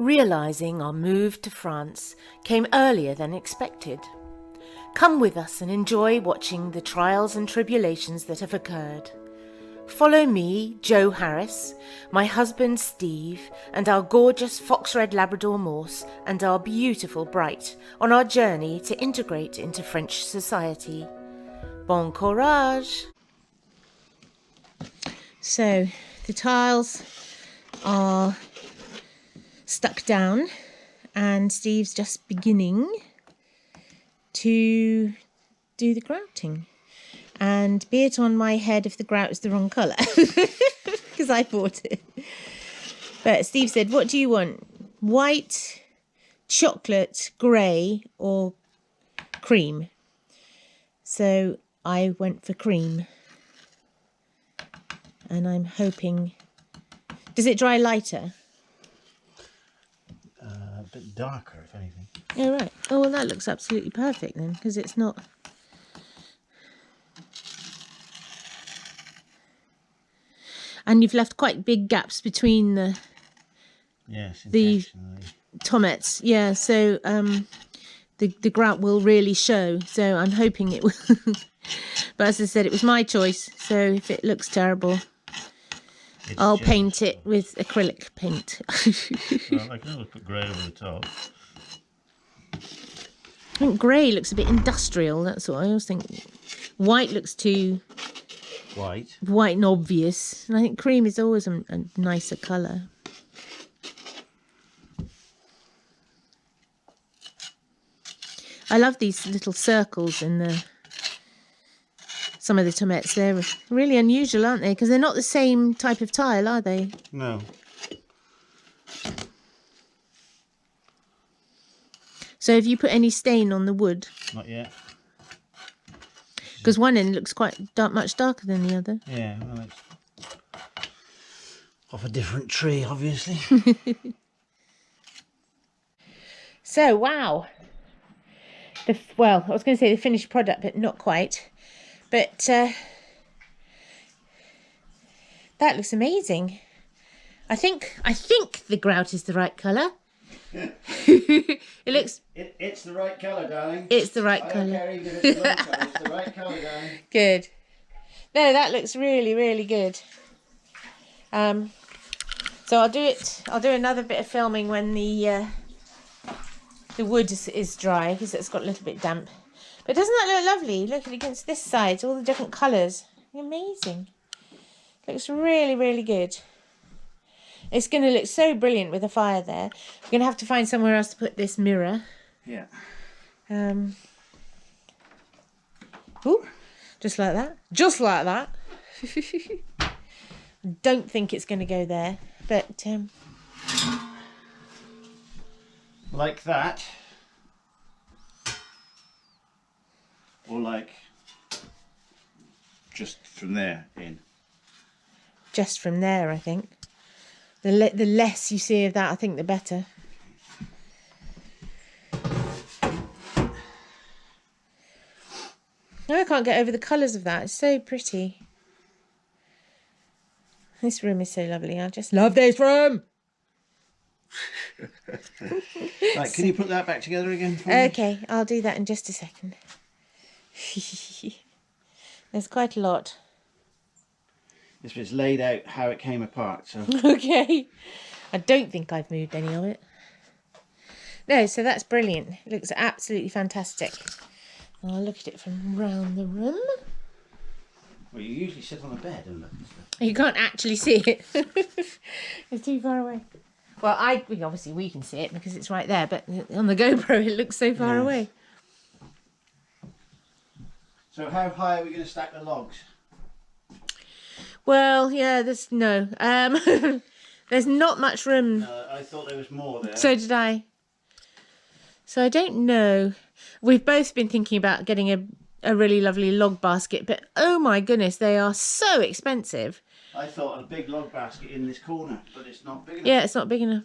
Realising our move to France came earlier than expected. Come with us and enjoy watching the trials and tribulations that have occurred. Follow me, Jo Harris, my husband Steve, and our gorgeous Fox Red Labrador Morse, and our beautiful Bright on our journey to integrate into French society. Bon courage! So, the tiles are stuck down and Steve's just beginning to do the grouting. And be it on my head if the grout is the wrong colour, because I bought it. But Steve said, what do you want? White, chocolate, grey or cream? So I went for cream. And I'm hoping... Does it dry lighter? A bit darker, if anything. Oh, right. Oh, well, that looks absolutely perfect then, because it's not... And you've left quite big gaps between the tomates. Yeah, so the grout will really show. So I'm hoping it will. But as I said, it was my choice. So if it looks terrible, I'll paint it with acrylic paint. Well, I can always put grey over the top. I think grey looks a bit industrial, that's what I always think. White looks too white and obvious. And I think cream is always a nicer colour. I love these little circles in some of the tomates. They're really unusual, aren't they? Because they're not the same type of tile, are they? No. So have you put any stain on the wood? Not yet. Because one end looks quite much darker than the other. Yeah, well, it's off a different tree, obviously. So, wow. Well, I was going to say the finished product, but not quite. But that looks amazing. I think the grout is the right colour. It looks... It's the right colour, darling. It's the right colour. I don't care even if it's the wrong colour. It's the right colour, darling. Good. No, that looks really, really good. So I'll do another bit of filming when the wood is dry, because it's got a little bit damp. But doesn't that look lovely? Look at it against this side, all the different colours. Amazing. Looks really, really good. It's going to look so brilliant with the fire there. We're going to have to find somewhere else to put this mirror. Yeah. Ooh, just like that. Just like that. Don't think it's going to go there, but... Like that. Or like just from there in. Just from there, I think. The less you see of that, I think the better. I can't get over the colours of that. It's so pretty. This room is so lovely. I just love this room. Right, can you put that back together again for me? Okay, I'll do that in just a second. There's quite a lot. This bit's laid out how it came apart, so... Okay. I don't think I've moved any of it. No, so that's brilliant. It looks absolutely fantastic. I'll look at it from round the room. Well, you usually sit on a bed and look at stuff. You can't actually see it. It's too far away. Well, obviously we can see it because it's right there, but on the GoPro it looks so far away. So how high are we going to stack the logs? Well, yeah, there's not much room. I thought there was more there. So did I. So I don't know. We've both been thinking about getting a really lovely log basket, but oh my goodness, they are so expensive. I thought a big log basket in this corner, but it's not big enough. Yeah, it's not big enough.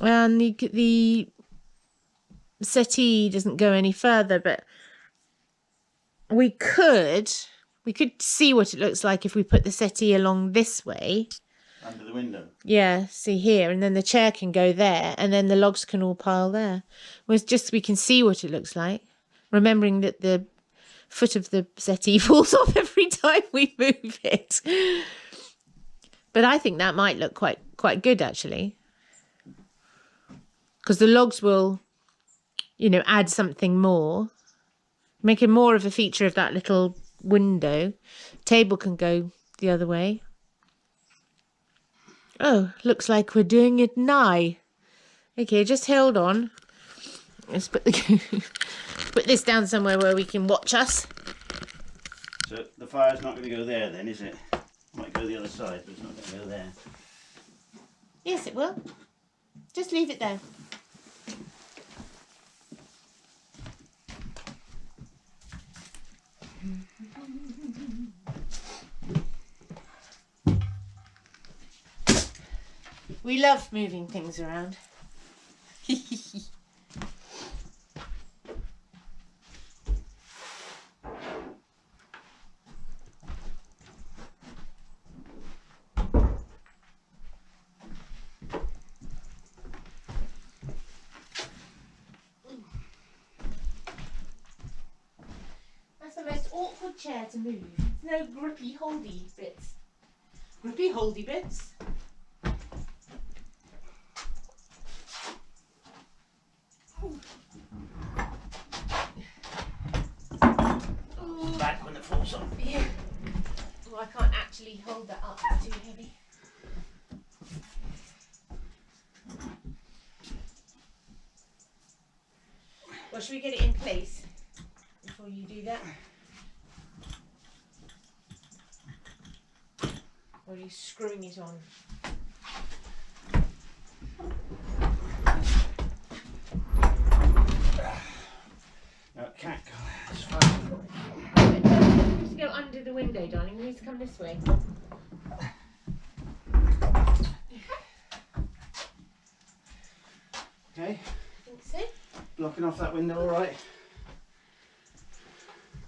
And the settee doesn't go any further, but we could see what it looks like if we put the settee along this way. Under the window. Yeah, see here, and then the chair can go there, and then the logs can all pile there. Well, it's just we can see what it looks like, remembering that the foot of the settee falls off every time we move it. But I think that might look quite good actually, because the logs will, you know, add something more, make it more of a feature of that little window. Table can go the other way. Oh, looks like we're doing it nigh. Okay, just hold on. Let's put put this down somewhere where we can watch us. So the fire's not going to go there then, is it? It might go the other side, but it's not going to go there. Yes, it will. Just leave it there. We love moving things around. That's the most awkward chair to move. No grippy holdy bits. Grippy holdy bits. Back when it falls off. Yeah. Well, I can't actually hold that up. It's too heavy. Well, should we get it in place before you do that? Or are you screwing it on? No, it can't go there. It's fine. Just go under the window, darling. You need to come this way. Okay. I think so. Blocking off that window, all right?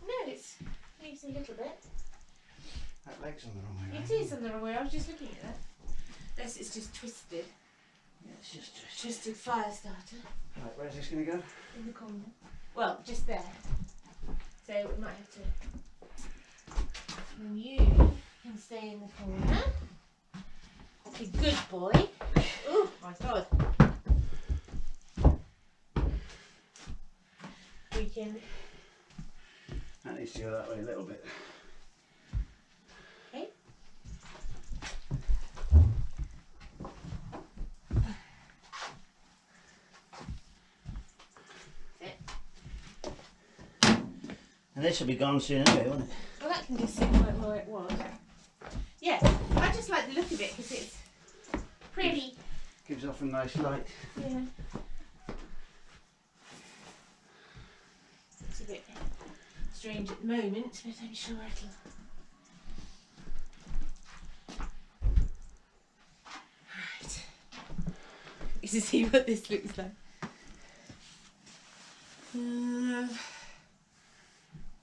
No, it leaves a little bit. That leg's on the wrong way. It is on the wrong way. I was just looking at that. Unless it's just twisted. Yeah, it's just Twisted fire starter right. Where's this going to go? in the corner. Well, just there. So we might have to. And you can stay in the corner. Be a good boy. Oh my God. We can. That needs to go that way a little bit. Okay. And this will be gone soon anyway, won't it? Well, that can just sit where it was. Yeah, I just like the look of it because it's pretty. Gives off a nice light. Yeah. It's a bit strange at the moment, but I'm sure it'll. Right. You can see what this looks like.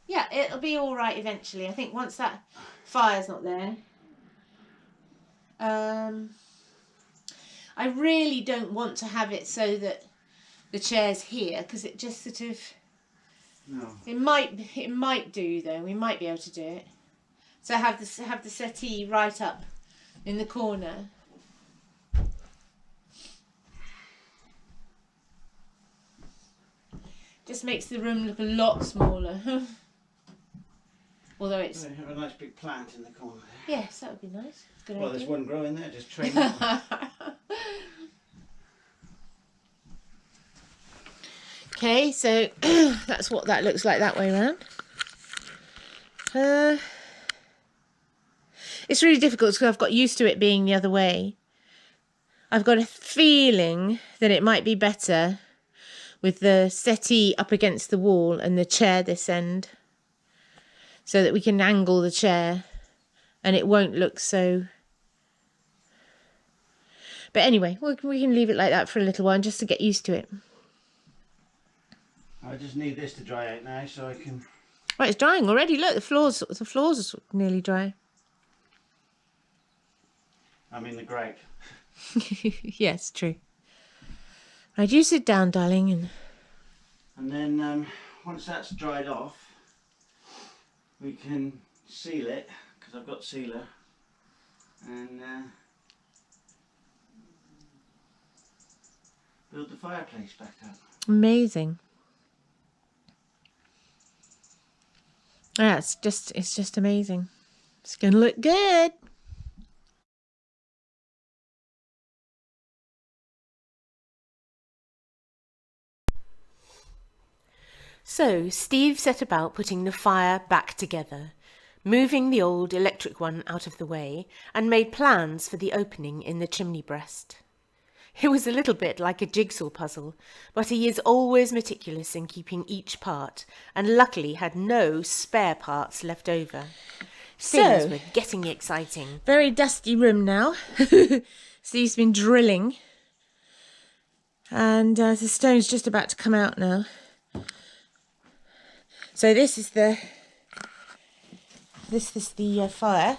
Yeah, it'll be all right eventually. I think once that fire's not there. I really don't want to have it so that the chair's here because it just sort of. No. It might do though. We might be able to do it. So have the settee right up in the corner. Just makes the room look a lot smaller. Although it's. They have a nice big plant in the corner there. Yes, that would be nice. Good Well, idea. there's one growing there, just train it. Okay, so that's what that looks like that way around. It's really difficult because I've got used to it being the other way. I've got a feeling that it might be better with the settee up against the wall and the chair this end, so that we can angle the chair and it won't look so. But anyway, we can leave it like that for a little while just to get used to it. I just need this to dry out now so I can. Right, it's drying already. Look, the floors are nearly dry. I mean the grout. Yes, true. Right, you sit down, darling. And then once that's dried off, we can seal it, because I've got sealer, and build the fireplace back up. Amazing. Yeah, it's just amazing. It's going to look good. So Steve set about putting the fire back together, moving the old electric one out of the way, and made plans for the opening in the chimney breast. It was a little bit like a jigsaw puzzle, but he is always meticulous in keeping each part, and luckily had no spare parts left over. Things were getting exciting. Very dusty room now. Steve's been drilling, and the stone's just about to come out now. So this is the fire.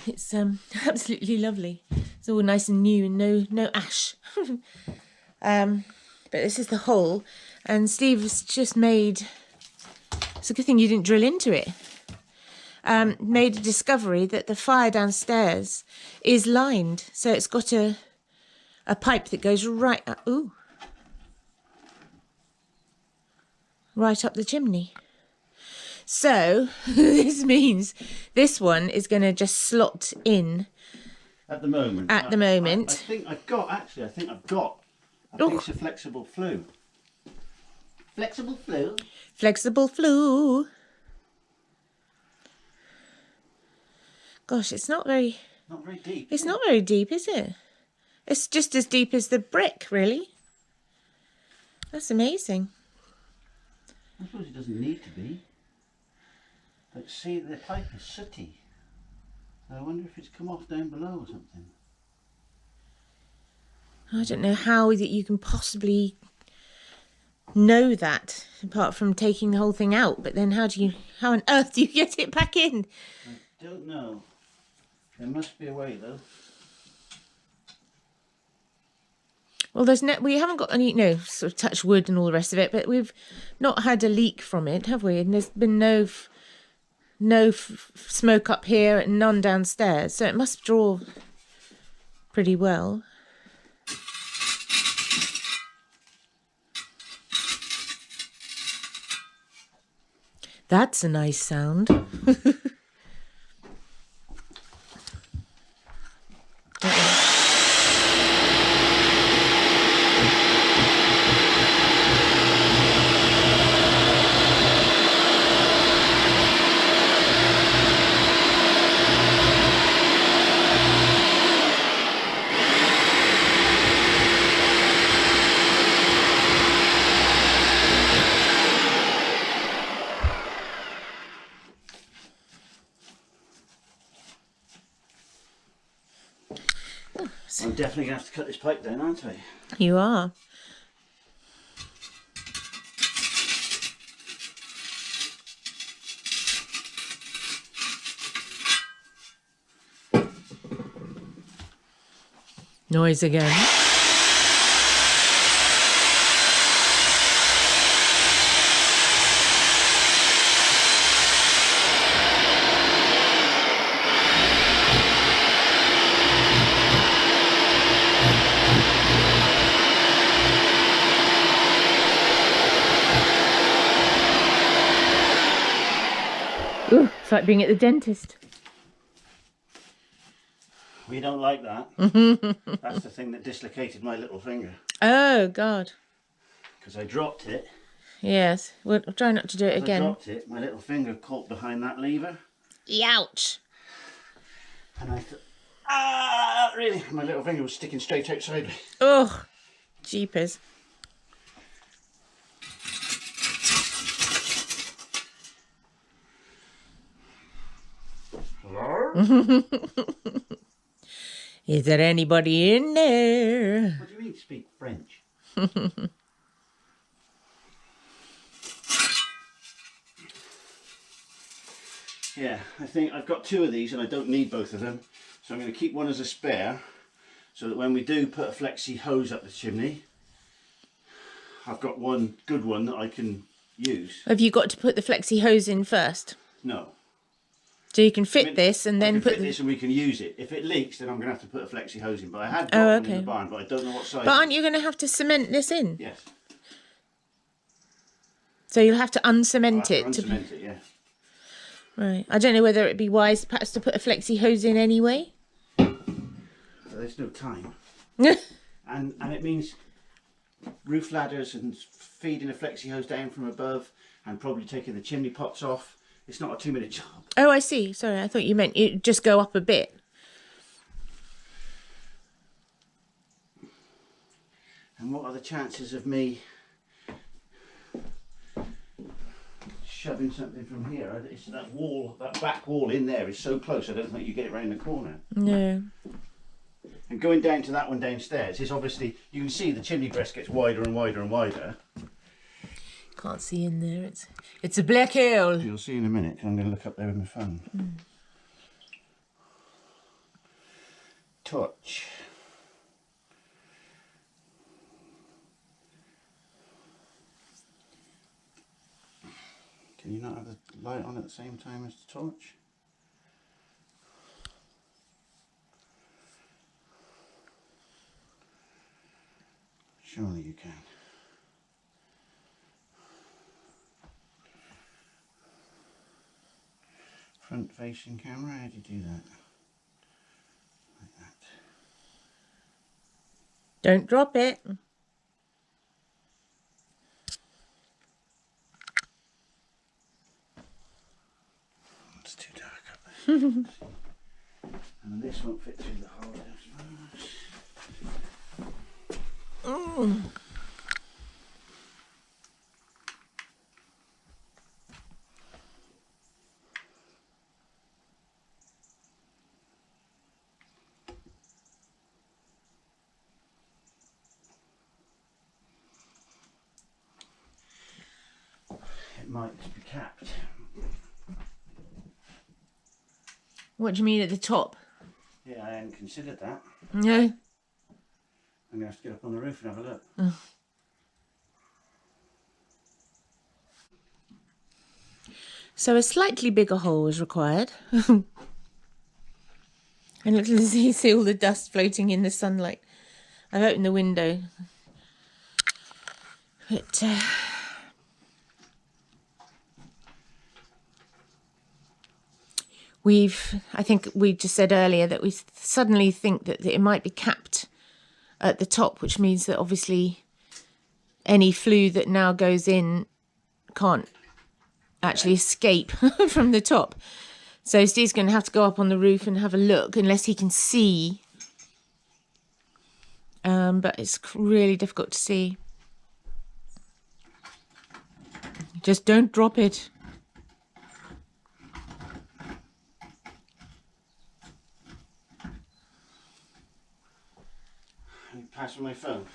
It's absolutely lovely. It's all nice and new and no ash. But this is the hole, and Steve's just made. It's a good thing you didn't drill into it. Made a discovery that the fire downstairs is lined, so it's got a pipe that goes right up. Ooh. Right up the chimney. So this means this one is going to just slot in At the moment. I think I've got a piece of flexible flue. Flexible flue? Flexible flue. Gosh, it's not very deep. It's not very deep, is it? It's just as deep as the brick, really. That's amazing. I suppose it doesn't need to be. But see, the pipe is sooty. I wonder if it's come off down below or something. I don't know how that you can possibly know that, apart from taking the whole thing out. But then how on earth do you get it back in? I don't know. There must be a way, though. Well, we haven't got any, sort of touch wood and all the rest of it, but we've not had a leak from it, have we? And there's been no smoke up here and none downstairs, so it must draw pretty well. That's a nice sound. I'm definitely going to have to cut this pipe down, aren't I? You are. Noise again. Ooh, it's like being at the dentist. We don't like that. That's the thing that dislocated my little finger. Oh, God. Because I dropped it. Yes, we'll try not to do it again. I dropped it, my little finger caught behind that lever. Ouch. And I thought, really? My little finger was sticking straight outside me. Oh, jeepers. Hello? Is there anybody in there? What do you mean speak French? Yeah, I think I've got two of these and I don't need both of them. So I'm going to keep one as a spare, so that when we do put a flexi hose up the chimney, I've got one good one that I can use. Have you got to put the flexi hose in first? No. So you can fit this and then put this and we can use it. If it leaks, then I'm going to have to put a flexi hose in. But I had got one in the barn, but I don't know what size. But aren't you going to have to cement this in? Yes. So you'll have to uncement it. Uncement it, yeah. Right. I don't know whether it'd be wise perhaps to put a flexi hose in anyway. There's no time. and it means roof ladders and feeding a flexi hose down from above and probably taking the chimney pots off. It's not a 2-minute job. Oh, I see. Sorry, I thought you meant it just go up a bit. And what are the chances of me shoving something from here? It's that wall, that back wall in there is so close, I don't think you get it round the corner. No. And going down to that one downstairs is obviously, you can see the chimney breast gets wider and wider and wider. Can't see in there. It's a black hole. You'll see in a minute, 'cause I'm going to look up there with my phone. Touch. Can you not have the light on at the same time as the torch? Surely you can. Front facing camera, how do you do that? Like that. Don't drop it. It's too dark up there. And then this won't fit through the hole as well. It might be capped. What do you mean at the top? Yeah, I hadn't considered that. No. I'm going to have to get up on the roof and have a look. So a slightly bigger hole is required. And look, you see all the dust floating in the sunlight. I've opened the window. But I think we just said earlier that we suddenly think that it might be capped at the top, which means that obviously any flue that now goes in can't actually escape from the top. So Steve's going to have to go up on the roof and have a look, unless he can see. But it's really difficult to see. Just don't drop it. Can you pass me my phone, please?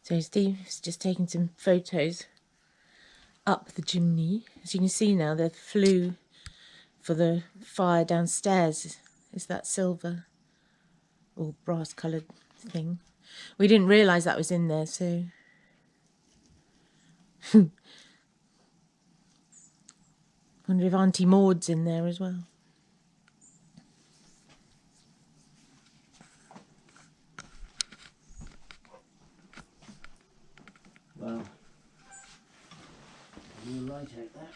So Steve's just taking some photos up the chimney. As you can see now, the flue for the fire downstairs is that silver or brass coloured thing. We didn't realise that was in there, so... Wonder if Auntie Maud's in there as well. Well, no light out there.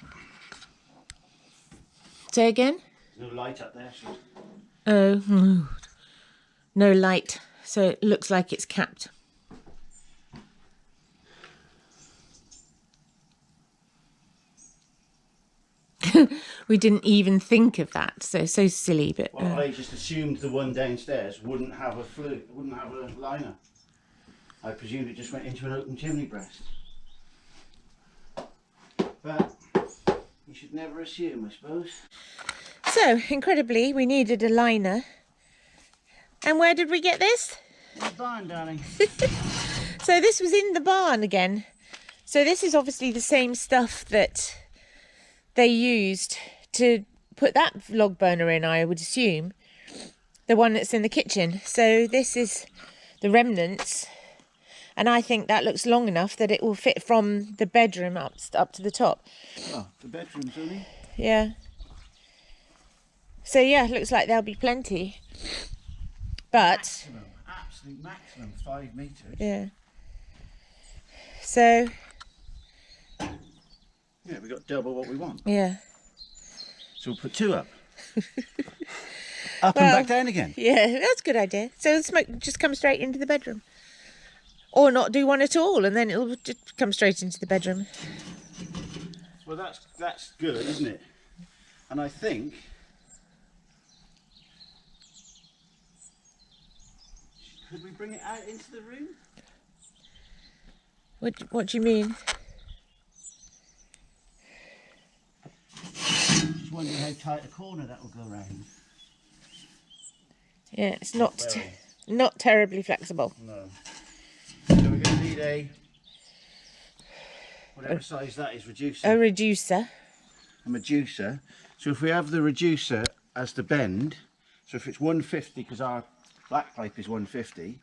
Say again? No light up there. So. Oh, no light. So it looks like it's capped. We didn't even think of that. So silly, but Well, I just assumed the one downstairs wouldn't have a liner. I presumed it just went into an open chimney breast. But you should never assume, I suppose. So, incredibly, we needed a liner. And where did we get this? In the barn, darling. So this was in the barn again. So this is obviously the same stuff that they used to put that log burner in, I would assume. The one that's in the kitchen. So this is the remnants. And I think that looks long enough that it will fit from the bedroom up to the top. Oh, the bedroom's only? Yeah. So yeah, looks like there'll be plenty. But Maximum, absolute maximum, 5 metres. yeah. So yeah, we got double what we want. yeah. So we'll put 2 up. Up and back down again. Yeah, that's a good idea. So the smoke just comes straight into the bedroom. Or not do one at all, and then it'll just come straight into the bedroom. Well, that's good, isn't it? And I think could we bring it out into the room? What do you mean? Just wondering how tight a corner that will go round. Yeah, it's not terribly flexible. No. So we're going to need a whatever size that is reducer. A reducer. A reducer. So if we have the reducer as the bend, so if it's 150 because our black pipe is 150,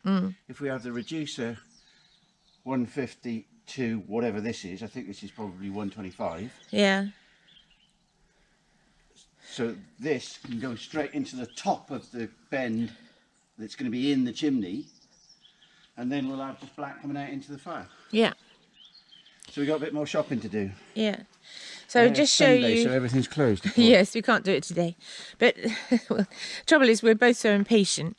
if we have the reducer 150 to whatever this is, I think this is probably 125. Yeah. So this can go straight into the top of the bend that's going to be in the chimney, and then we'll have just black coming out into the fire. Yeah. So we've got a bit more shopping to do. Yeah. So just show Sunday, you. so everything's closed. Yes, we can't do it today. But well, trouble is, we're both so impatient.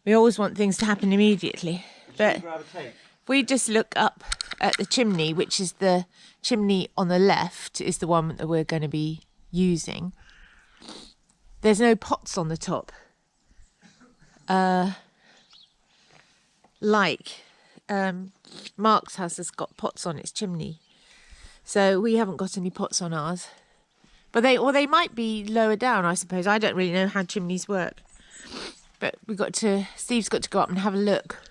We always want things to happen immediately. But Grab a tape. if we just look up at the chimney, which is the chimney on the left, is the one that we're going to be using. There's no pots on the top. Mark's house has got pots on its chimney. So we haven't got any pots on ours. But they might be lower down, I suppose. I don't really know how chimneys work. But Steve's got to go up and have a look.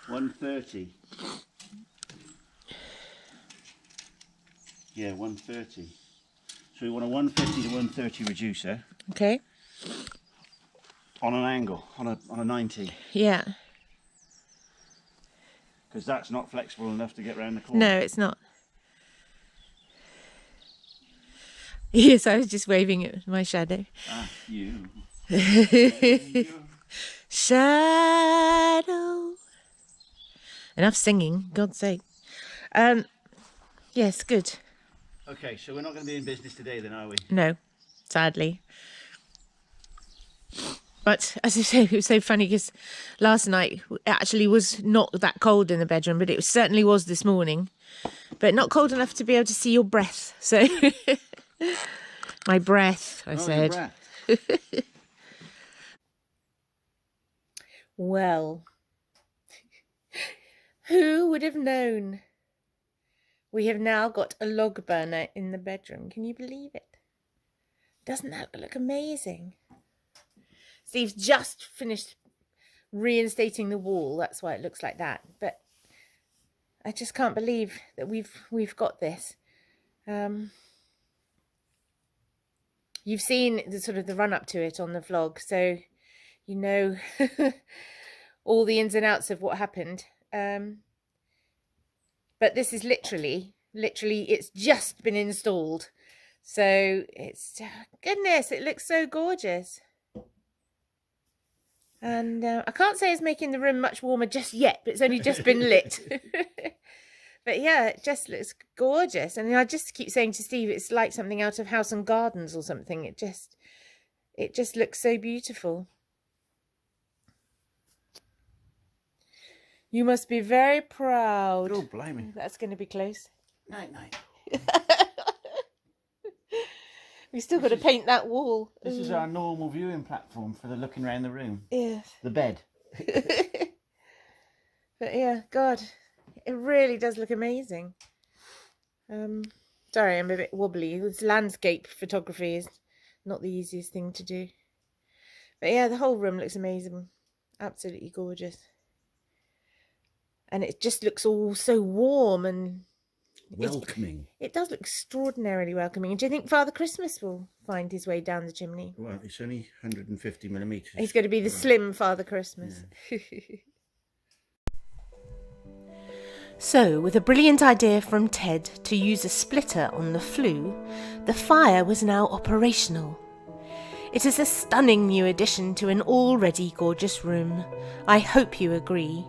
130. Yeah, 130. So we want a 150 to 130 reducer Okay. on an angle, on a 90. Yeah. Because that's not flexible enough to get round the corner. No, it's not. Yes, I was just waving at my shadow. Ah, you. Shadow. Enough singing, God's sake. Yes, good. Okay, so we're not going to be in business today then, are we? No, sadly. But as I say, it was so funny because last night it actually was not that cold in the bedroom, but it certainly was this morning. But not cold enough to be able to see your breath. So, my breath, I said. Your breath. Well, who would have known? We have now got a log burner in the bedroom. Can you believe it? Doesn't that look amazing? Steve's just finished reinstating the wall. That's why it looks like that. But I just can't believe that we've got this. You've seen the sort of the run up to it on the vlog, so you know all the ins and outs of what happened. But this is literally, it's just been installed. So it's, goodness, it looks so gorgeous. And I can't say it's making the room much warmer just yet, but it's only just been lit. But yeah, it just looks gorgeous. And I just keep saying to Steve, it's like something out of House and Gardens or something. It just looks so beautiful. You must be very proud. Oh, blimey. That's going to be close. Night, night. We've still got to paint that wall. This is our normal viewing platform for the looking around the room. Yes. The bed. But yeah, God, it really does look amazing. Sorry, I'm a bit wobbly. This landscape photography is not the easiest thing to do. But yeah, the whole room looks amazing. Absolutely gorgeous. And it just looks all so warm and Welcoming. it does look extraordinarily welcoming. And do you think Father Christmas will find his way down the chimney? Well, it's only 150 millimetres. He's going to be the slim Father Christmas. Yeah. So, with a brilliant idea from Ted to use a splitter on the flue, the fire was now operational. It is a stunning new addition to an already gorgeous room. I hope you agree.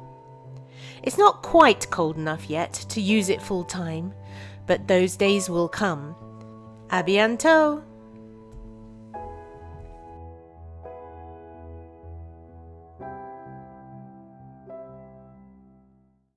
It's not quite cold enough yet to use it full time, but those days will come. À bientôt!